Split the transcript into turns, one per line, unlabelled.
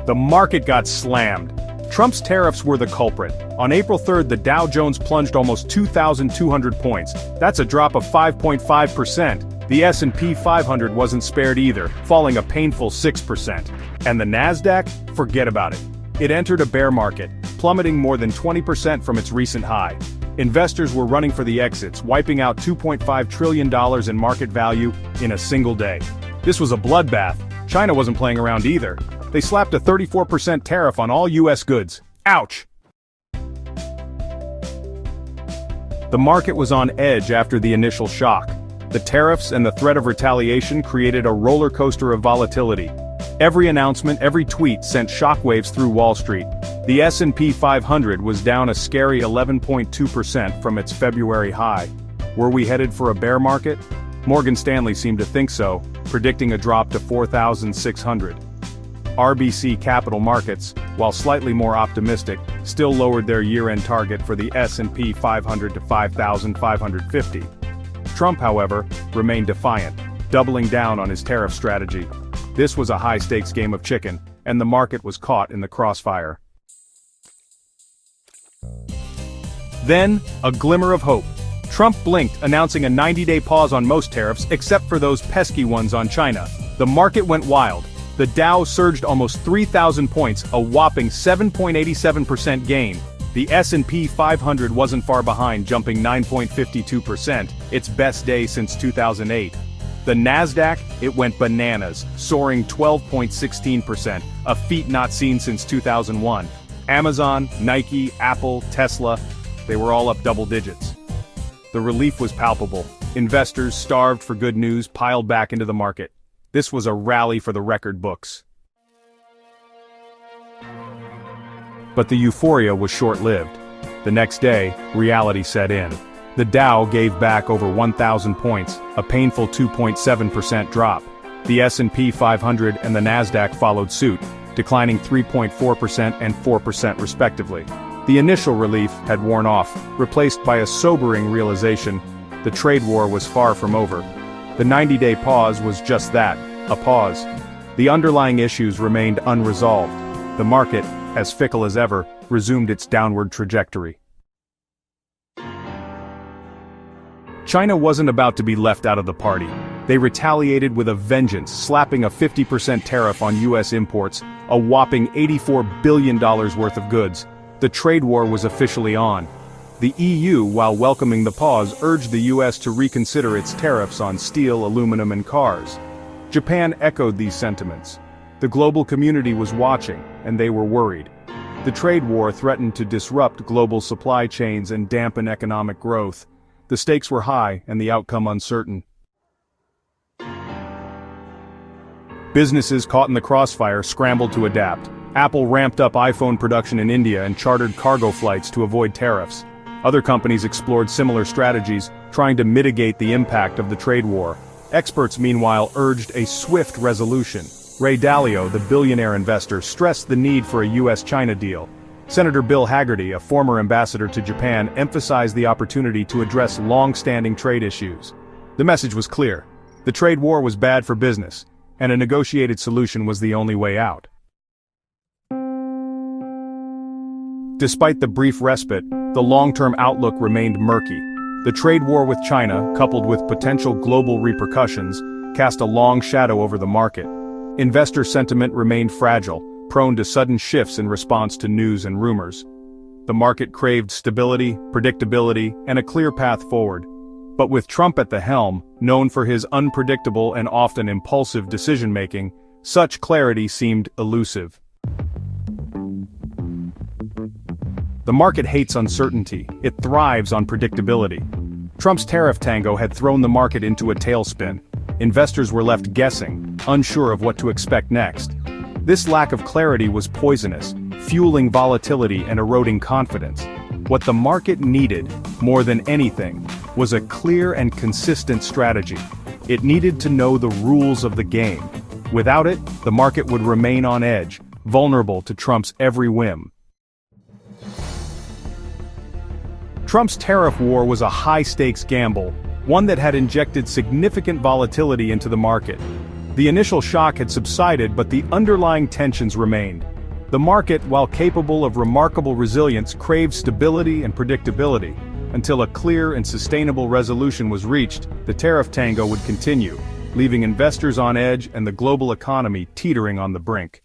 The market got slammed. Trump's tariffs were the culprit. On April 3rd, the Dow Jones plunged almost 2,200 points. That's a drop of 5.5%. The S&P 500 wasn't spared either, falling a painful 6%. And the Nasdaq? Forget about it. It entered a bear market, plummeting more than 20% from its recent high. Investors were running for the exits, wiping out $2.5 trillion in market value in a single day. This was a bloodbath. China wasn't playing around either. They slapped a 34% tariff on all US goods. Ouch! The market was on edge after the initial shock. The tariffs and the threat of retaliation created a roller coaster of volatility. Every announcement, every tweet sent shockwaves through Wall Street. The S&P 500 was down a scary 11.2% from its February high. Were we headed for a bear market? Morgan Stanley seemed to think so, predicting a drop to 4,600. RBC Capital Markets, while slightly more optimistic, still lowered their year-end target for the S&P 500 to 5,550. Trump, however, remained defiant, doubling down on his tariff strategy. This was a high-stakes game of chicken, and the market was caught in the crossfire. Then, a glimmer of hope. Trump blinked, announcing a 90-day pause on most tariffs except for those pesky ones on China. The market went wild. The Dow surged almost 3,000 points, a whopping 7.87% gain. The S&P 500 wasn't far behind, jumping 9.52%, its best day since 2008. The Nasdaq, it went bananas, soaring 12.16%, a feat not seen since 2001. Amazon, Nike, Apple, Tesla, they were all up double digits. The relief was palpable. Investors, starved for good news, piled back into the market. This was a rally for the record books. But the euphoria was short-lived. The next day, reality set in. The Dow gave back over 1,000 points, a painful 2.7% drop. The S&P 500 and the Nasdaq followed suit, declining 3.4% and 4% respectively. The initial relief had worn off, replaced by a sobering realization: the trade war was far from over. The 90-day pause was just that, a pause. The underlying issues remained unresolved. The market, as fickle as ever, resumed its downward trajectory. China wasn't about to be left out of the party. They retaliated with a vengeance, slapping a 50% tariff on US imports, a whopping $84 billion worth of goods. The trade war was officially on. The EU, while welcoming the pause, urged the US to reconsider its tariffs on steel, aluminum, and cars. Japan echoed these sentiments. The global community was watching, and they were worried. The trade war threatened to disrupt global supply chains and dampen economic growth. The stakes were high, and the outcome uncertain. Businesses caught in the crossfire scrambled to adapt. Apple ramped up iPhone production in India and chartered cargo flights to avoid tariffs. Other companies explored similar strategies, trying to mitigate the impact of the trade war. Experts, meanwhile, urged a swift resolution. Ray Dalio, the billionaire investor, stressed the need for a US-China deal. Senator Bill Hagerty, a former ambassador to Japan, emphasized the opportunity to address long-standing trade issues. The message was clear. The trade war was bad for business, and a negotiated solution was the only way out. Despite the brief respite, the long-term outlook remained murky. The trade war with China, coupled with potential global repercussions, cast a long shadow over the market. Investor sentiment remained fragile, prone to sudden shifts in response to news and rumors. The market craved stability, predictability, and a clear path forward. But with Trump at the helm, known for his unpredictable and often impulsive decision-making, such clarity seemed elusive. The market hates uncertainty. It thrives on predictability. Trump's tariff tango had thrown the market into a tailspin. Investors were left guessing, unsure of what to expect next. This lack of clarity was poisonous, fueling volatility and eroding confidence. What the market needed, more than anything, was a clear and consistent strategy. It needed to know the rules of the game. Without it, the market would remain on edge, vulnerable to Trump's every whim. Trump's tariff war was a high-stakes gamble, one that had injected significant volatility into the market. The initial shock had subsided, but the underlying tensions remained. The market, while capable of remarkable resilience, craved stability and predictability. Until a clear and sustainable resolution was reached, the tariff tango would continue, leaving investors on edge and the global economy teetering on the brink.